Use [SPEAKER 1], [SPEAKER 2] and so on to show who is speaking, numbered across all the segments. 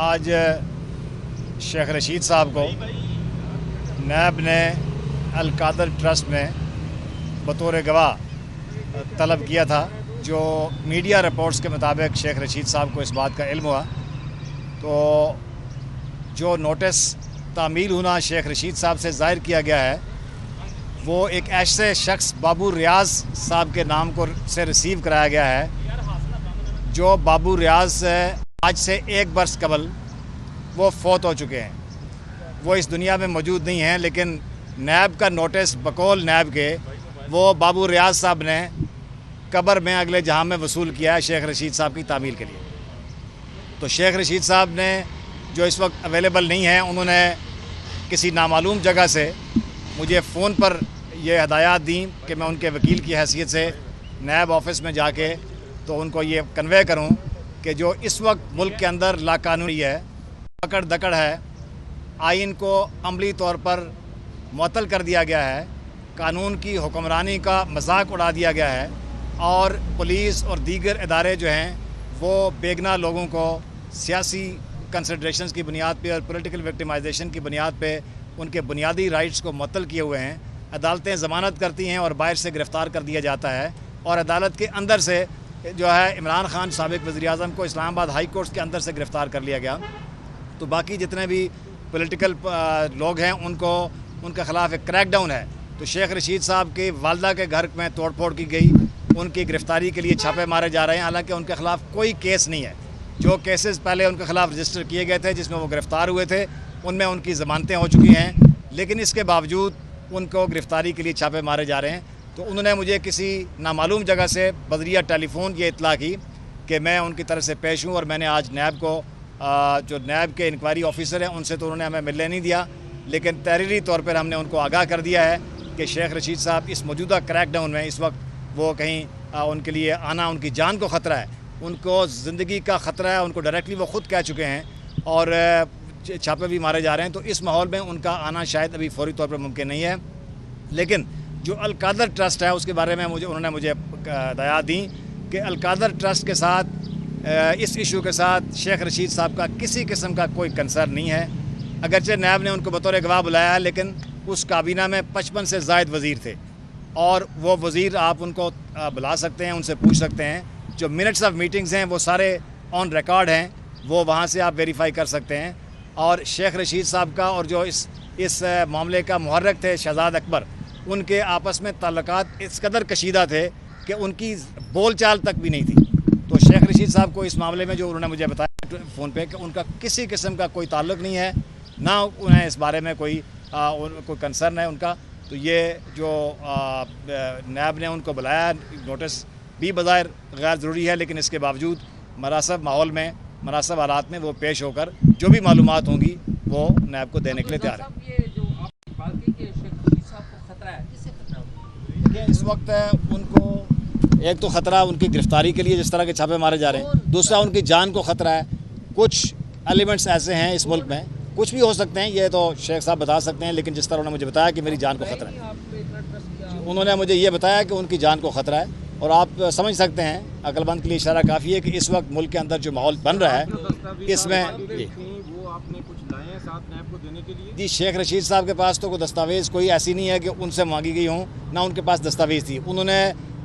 [SPEAKER 1] آج شیخ رشید صاحب کو نیب نے القادر ٹرسٹ میں بطور گواہ طلب کیا تھا. جو میڈیا رپورٹس کے مطابق شیخ رشید صاحب کو اس بات کا علم ہوا تو جو نوٹس تعمیل ہونا شیخ رشید صاحب سے ظاہر کیا گیا ہے وہ ایک ایسے شخص بابو ریاض صاحب کے نام کو سے ریسیو کرایا گیا ہے جو بابو ریاض آج سے 1 برس قبل وہ فوت ہو چکے ہیں. وہ اس دنیا میں موجود نہیں ہیں، لیکن نیب کا نوٹس بقول نیب کے وہ بابو ریاض صاحب نے قبر میں اگلے جہاں میں وصول کیا ہے شیخ رشید صاحب کی تعمیل کے لیے. تو شیخ رشید صاحب نے جو اس وقت اویلیبل نہیں ہیں، انہوں نے کسی نامعلوم جگہ سے مجھے فون پر یہ ہدایات دیں کہ میں ان کے وکیل کی حیثیت سے نیب آفس میں جا کے تو ان کو یہ کنوے کروں کہ جو اس وقت ملک کے اندر لاقانونی ہے، پکڑ دکڑ ہے، آئین کو عملی طور پر معطل کر دیا گیا ہے، قانون کی حکمرانی کا مذاق اڑا دیا گیا ہے، اور پولیس اور دیگر ادارے جو ہیں وہ بیگناہ لوگوں کو سیاسی کنسیڈریشنز کی بنیاد پہ اور پولیٹیکل وکٹمائزیشن کی بنیاد پہ ان کے بنیادی رائٹس کو معطل کیے ہوئے ہیں. عدالتیں ضمانت کرتی ہیں اور باہر سے گرفتار کر دیا جاتا ہے، اور عدالت کے اندر سے جو ہے عمران خان سابق وزیر اعظم کو اسلام آباد ہائی کورٹ کے اندر سے گرفتار کر لیا گیا. تو باقی جتنے بھی پولیٹیکل لوگ ہیں ان کے خلاف ایک کریک ڈاؤن ہے. تو شیخ رشید صاحب کی والدہ کے گھر میں توڑ پھوڑ کی گئی، ان کی گرفتاری کے لیے چھاپے مارے جا رہے ہیں، حالانکہ ان کے خلاف کوئی کیس نہیں ہے. جو کیسز پہلے ان کے خلاف رجسٹر کیے گئے تھے جس میں وہ گرفتار ہوئے تھے ان میں ان کی ضمانتیں ہو چکی ہیں، لیکن اس کے باوجود ان کو گرفتاری کے لیے چھاپے مارے جا رہے ہیں. تو انہوں نے مجھے کسی نامعلوم جگہ سے بذریعہ ٹیلی فون یہ اطلاع کی کہ میں ان کی طرف سے پیش ہوں، اور میں نے آج نیب کو جو نیب کے انکوائری آفیسر ہیں ان سے تو انہوں نے ہمیں ملنے نہیں دیا، لیکن تحریری طور پر ہم نے ان کو آگاہ کر دیا ہے کہ شیخ رشید صاحب اس موجودہ کریک ڈاؤن میں اس وقت وہ کہیں ان کے لیے آنا ان کی جان کو خطرہ ہے، ان کو زندگی کا خطرہ ہے. ان کو ڈائریکٹلی وہ خود کہہ چکے ہیں اور چھاپے بھی مارے جا رہے ہیں. تو اس ماحول میں ان کا آنا شاید ابھی فوری طور پر ممکن نہیں ہے. لیکن جو القادر ٹرسٹ ہے اس کے بارے میں انہوں نے مجھے ہدایات دیں کہ القادر ٹرسٹ کے ساتھ اس ایشو کے ساتھ شیخ رشید صاحب کا کسی قسم کا کوئی کنسرن نہیں ہے. اگرچہ نیب نے ان کو بطور گواہ بلایا ہے، لیکن اس کابینہ میں 55 سے زائد وزیر تھے، اور وہ وزیر آپ ان کو بلا سکتے ہیں، ان سے پوچھ سکتے ہیں. جو منٹس آف میٹنگز ہیں وہ سارے آن ریکارڈ ہیں، وہ وہاں سے آپ ویریفائی کر سکتے ہیں. اور شیخ رشید صاحب کا اور جو اس معاملے کا محرک تھے شہزاد اکبر، ان کے آپس میں تعلقات اس قدر کشیدہ تھے کہ ان کی بول چال تک بھی نہیں تھی. تو شیخ رشید صاحب کو اس معاملے میں جو انہوں نے مجھے بتایا فون پہ کہ ان کا کسی قسم کا کوئی تعلق نہیں ہے، نہ انہیں اس بارے میں کوئی کنسرن ہے ان کا. تو یہ جو نیب نے ان کو بلایا، نوٹس بھی بظاہر غیر ضروری ہے، لیکن اس کے باوجود مناسب ماحول میں مناسب حالات میں وہ پیش ہو کر جو بھی معلومات ہوں گی وہ نیب کو دینے کے لیے تیار ہے. اس وقت ان کو ایک تو خطرہ ان کی گرفتاری کے لیے جس طرح کے چھاپے مارے جا رہے ہیں، دوسرا ان کی جان کو خطرہ ہے. کچھ ایلیمنٹس ایسے ہیں اس ملک میں، کچھ بھی ہو سکتے ہیں، یہ تو شیخ صاحب بتا سکتے ہیں، لیکن جس طرح انہوں نے مجھے بتایا کہ میری جان کو خطرہ ہے، انہوں نے مجھے یہ بتایا کہ ان کی جان کو خطرہ ہے. اور آپ سمجھ سکتے ہیں، عقل مند کے لیے اشارہ کافی ہے کہ اس وقت ملک کے اندر جو ماحول بن رہا ہے اس میں جی شیخ رشید صاحب کے پاس تو کوئی دستاویز کوئی ایسی نہیں ہے کہ ان سے مانگی گئی ہوں، نہ ان کے پاس دستاویز تھی. انہوں نے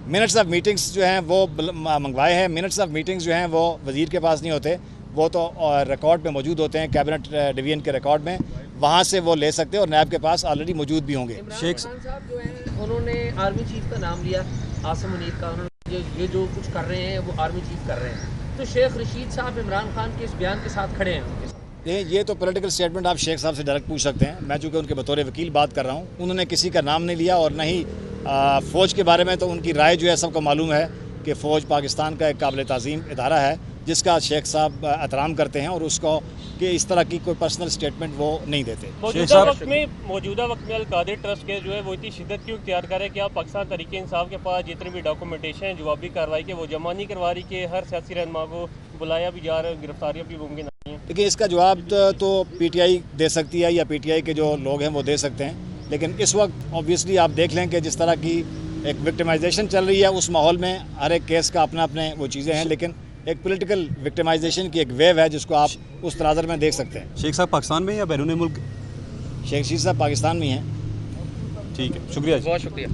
[SPEAKER 1] منٹس آف میٹنگز جو ہیں وہ منگوائے ہیں. منٹس آف میٹنگز جو ہیں وہ وزیر کے پاس نہیں ہوتے، وہ تو ریکارڈ میں موجود ہوتے ہیں کیبنٹ ڈویژن کے ریکارڈ میں، وہاں سے وہ لے سکتے ہیں، اور نیب کے پاس آلریڈی موجود بھی ہوں گے.
[SPEAKER 2] شیخ صاحب جو ہیں انہوں نے آرمی چیف کا نام لیا، عاصم منیر کا. انہوں نے یہ جو کچھ کر رہے ہیں وہ آرمی چیف کر رہے ہیں. تو شیخ رشید صاحب عمران خان کے اس بیان کے ساتھ کھڑے ہیں.
[SPEAKER 1] یہ تو پولیٹیکل سٹیٹمنٹ آپ شیخ صاحب سے ڈائریکٹ پوچھ سکتے ہیں. میں چونکہ ان کے بطور وکیل بات کر رہا ہوں، انہوں نے کسی کا نام نہیں لیا، اور نہ ہی فوج کے بارے میں تو ان کی رائے جو ہے سب کو معلوم ہے کہ فوج پاکستان کا ایک قابل تعظیم ادارہ ہے جس کا شیخ صاحب احترام کرتے ہیں، اور اس کو کہ اس طرح کی کوئی پرسنل سٹیٹمنٹ وہ نہیں دیتے.
[SPEAKER 3] موجودہ وقت میں القادر ٹرسٹ کے جو ہے وہ اتنی شدت کیوں اختیار کرے کہ آپ پاکستان تحریک انصاف کے پاس جتنے بھی ڈاکومنٹیشن ہیں جوابی کارروائی کے وہ جمع نہیں کروا رہی کہ ہر سیاسی رہنما کو بلایا بھی جا رہا ہے، گرفتاریاں بھی ممکن نہیں ہیں؟
[SPEAKER 1] دیکھیے اس کا جواب تو پی ٹی آئی دے سکتی ہے یا پی ٹی آئی کے جو لوگ ہیں وہ دے سکتے ہیں، لیکن اس وقت آبویسلی آپ دیکھ لیں کہ جس طرح کی ایک وکٹمائزیشن چل رہی ہے اس ماحول میں ہر ایک کیس کا اپنا اپنے وہ چیزیں ہیں. لیکن ایک پولیٹیکل وکٹمائزیشن کی ایک ویو ہے جس کو آپ اس تناظر میں دیکھ سکتے ہیں.
[SPEAKER 4] شیخ صاحب پاکستان میں یا بیرون ملک؟
[SPEAKER 1] شیخ رشید صاحب پاکستان میں ہیں.
[SPEAKER 4] ٹھیک ہے، شکریہ جی.
[SPEAKER 2] بہت شکریہ.